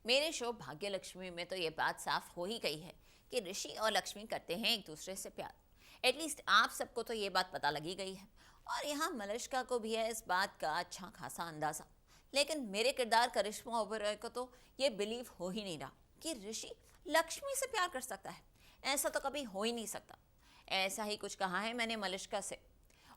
मेरे शो भाग्य लक्ष्मी में तो ये बात साफ हो ही गई है कि ऋषि और लक्ष्मी करते हैं एक दूसरे से प्यार। एटलीस्ट आप सबको तो ये बात पता लगी गई है और यहाँ मलिष्का को भी है इस बात का अच्छा खासा अंदाजा। लेकिन मेरे किरदार करिश्मा ओबेरॉय को तो ये बिलीव हो ही नहीं रहा कि ऋषि लक्ष्मी से प्यार कर सकता है। ऐसा तो कभी हो ही नहीं सकता। ऐसा ही कुछ कहा है मैंने मलिष्का से।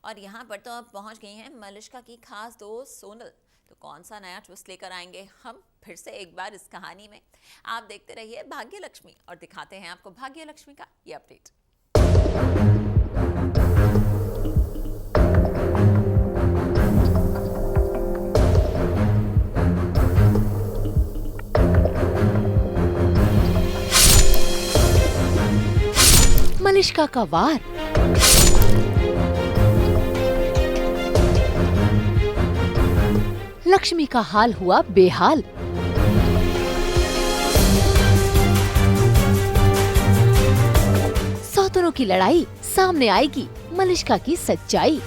और यहाँ पर तो अब पहुँच गई हैं मलिष्का की खास दोस्त सोनल। तो कौन सा नया ट्विस्ट लेकर आएंगे हम फिर से एक बार इस कहानी में। आप देखते रहिए भाग्य लक्ष्मी और दिखाते हैं आपको भाग्य लक्ष्मी का ये अपडेट। मलिष्का का वार। लक्ष्मी का हाल हुआ बेहाल। सौतनों की लड़ाई, सामने आएगी मलिष्का की सच्चाई।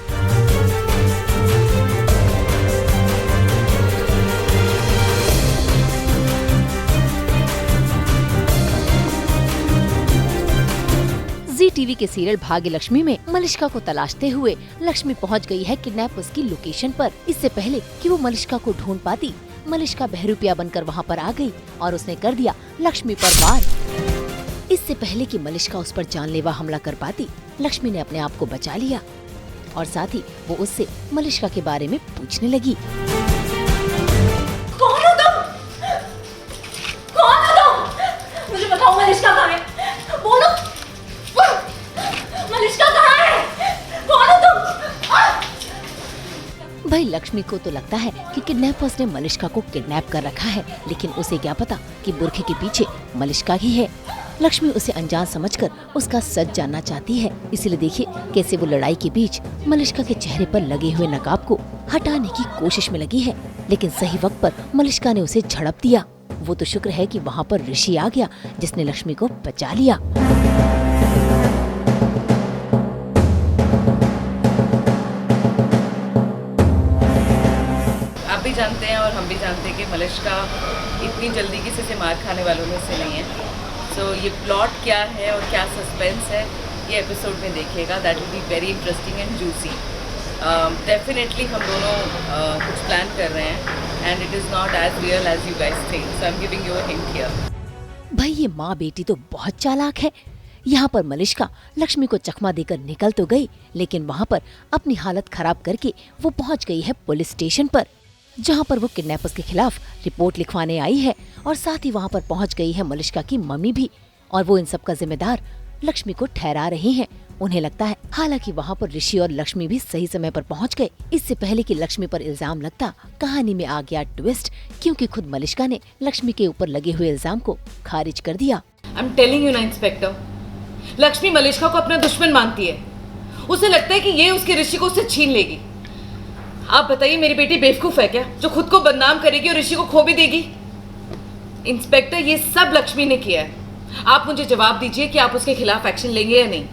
जी टीवी के सीरियल भाग्य लक्ष्मी में मलिष्का को तलाशते हुए लक्ष्मी पहुंच गई है किडनैपर्स की लोकेशन पर। इससे पहले कि वो मलिष्का को ढूंढ पाती, मलिष्का बहरूपिया बनकर वहां पर आ गई और उसने कर दिया लक्ष्मी पर वार। इससे पहले कि मलिष्का उस पर जानलेवा हमला कर पाती, लक्ष्मी ने अपने आप को बचा लिया और साथ ही वो उससे मलिष्का के बारे में पूछने लगी। कौन हो तुम? कौन हो तुम? मुझे बताओ मलिष्का कहाँ है? बोलो। मलिष्का कहाँ है? कौन हो तुम? भाई लक्ष्मी को तो लगता है कि किडनैपर्स ने मलिष्का को किडनैप कर रखा है, लेकिन उसे क्या पता कि बुरखे के पीछे मलिष्का ही है। लक्ष्मी उसे अनजान समझकर उसका सच जानना चाहती है। इसीलिए देखिए कैसे वो लड़ाई के बीच मलिष्का के चेहरे पर लगे हुए नकाब को हटाने की कोशिश में लगी है, लेकिन सही वक्त पर मलिष्का ने उसे झड़प दिया। वो तो शुक्र है कि वहाँ पर ऋषि आ गया जिसने लक्ष्मी को बचा लिया। आप भी जानते हैं और हम भी जानते हैं कि मलिष्का इतनी जल्दी किसी से मार खाने वालों में से नहीं है। सो ये प्लॉट क्या है और क्या सस्पेंस है ये एपिसोड में देखिएगा। That will be very interesting and juicy. Definitely हम दोनों कुछ प्लान कर रहे हैं and it is not as real as you guys think. So I am giving you a hint here. भाई ये माँ बेटी तो बहुत चालाक है। यहाँ पर मलिष्का लक्ष्मी को चकमा देकर निकल तो गई, लेकिन वहाँ पर अपनी हालत खराब करके वो पहुँच गई है पुलिस स्टेशन पर, जहाँ पर वो किडनैपर्स के खिलाफ रिपोर्ट लिखवाने आई है। और साथ ही वहाँ पर पहुँच गई है मलिष्का की मम्मी भी, और वो इन सब का जिम्मेदार लक्ष्मी को ठहरा रही हैं। उन्हें लगता है हालांकि वहाँ पर ऋषि और लक्ष्मी भी सही समय पर पहुँच गए। इससे पहले कि लक्ष्मी पर इल्जाम लगता, कहानी में आ गया ट्विस्ट, क्योंकि खुद मलिष्का ने लक्ष्मी के ऊपर लगे हुए इल्जाम को खारिज कर दिया। आई एम टेलिंग यू ना इंस्पेक्टर, लक्ष्मी मलिष्का को अपना दुश्मन मानती है। उसे लगता है कि ये उसके ऋषि को उससे छीन लेगी। आप बताइए मेरी बेटी बेवकूफ है क्या, जो खुद को बदनाम करेगी और ऋषि को खो भी देगी? इंस्पेक्टर ये सब लक्ष्मी ने किया है। आप मुझे जवाब दीजिए कि आप उसके खिलाफ एक्शन लेंगे या नहीं।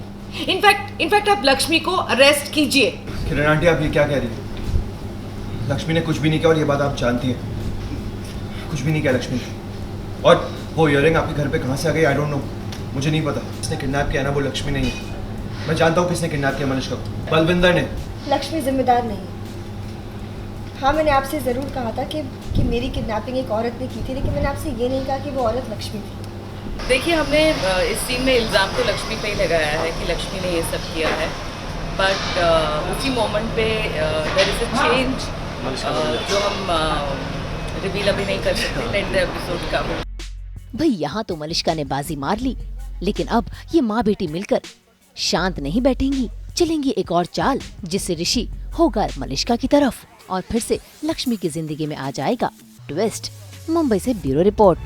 इनफैक्ट आप लक्ष्मी को अरेस्ट कीजिए। किरण आंटी आप ये क्या कह रही है? लक्ष्मी ने कुछ भी नहीं किया और ये बात आप जानती हैं। कुछ भी नहीं किया लक्ष्मी ने। और वो इयररिंग आपके घर पे कहाँ से आ गई? आई डोंट नो, मुझे नहीं पता। किसने किडनैप किया ना, वो लक्ष्मी नहीं है। मैं जानता हूँ किसने किडनैप किया मलिष्का को। बलविंदर ने। लक्ष्मी जिम्मेदार नहीं है। हाँ मैंने आपसे ज़रूर कहा था कि मेरी किडनैपिंग एक औरत ने की थी, लेकिन मैंने आपसे ये नहीं कहा कि वो औरत लक्ष्मी थी। देखिए हमने इस सीन में इल्ज़ाम तो लक्ष्मी पे ही लगाया है कि लक्ष्मी ने ये सब किया है, बट उसी मोमेंट पे देयर इज़ अ चेंज जो हम रिवील अभी नहीं कर सकते। लेट द एपिसोड का भाई यहाँ तो मलिष्का ने बाजी मार ली, लेकिन अब ये माँ बेटी मिलकर शांत नहीं बैठेंगी। चलेंगी एक और चाल, जिससे ऋषि होगा मलिष्का की तरफ और फिर से लक्ष्मी की जिंदगी में आ जाएगा ट्विस्ट। मुंबई से ब्यूरो रिपोर्ट।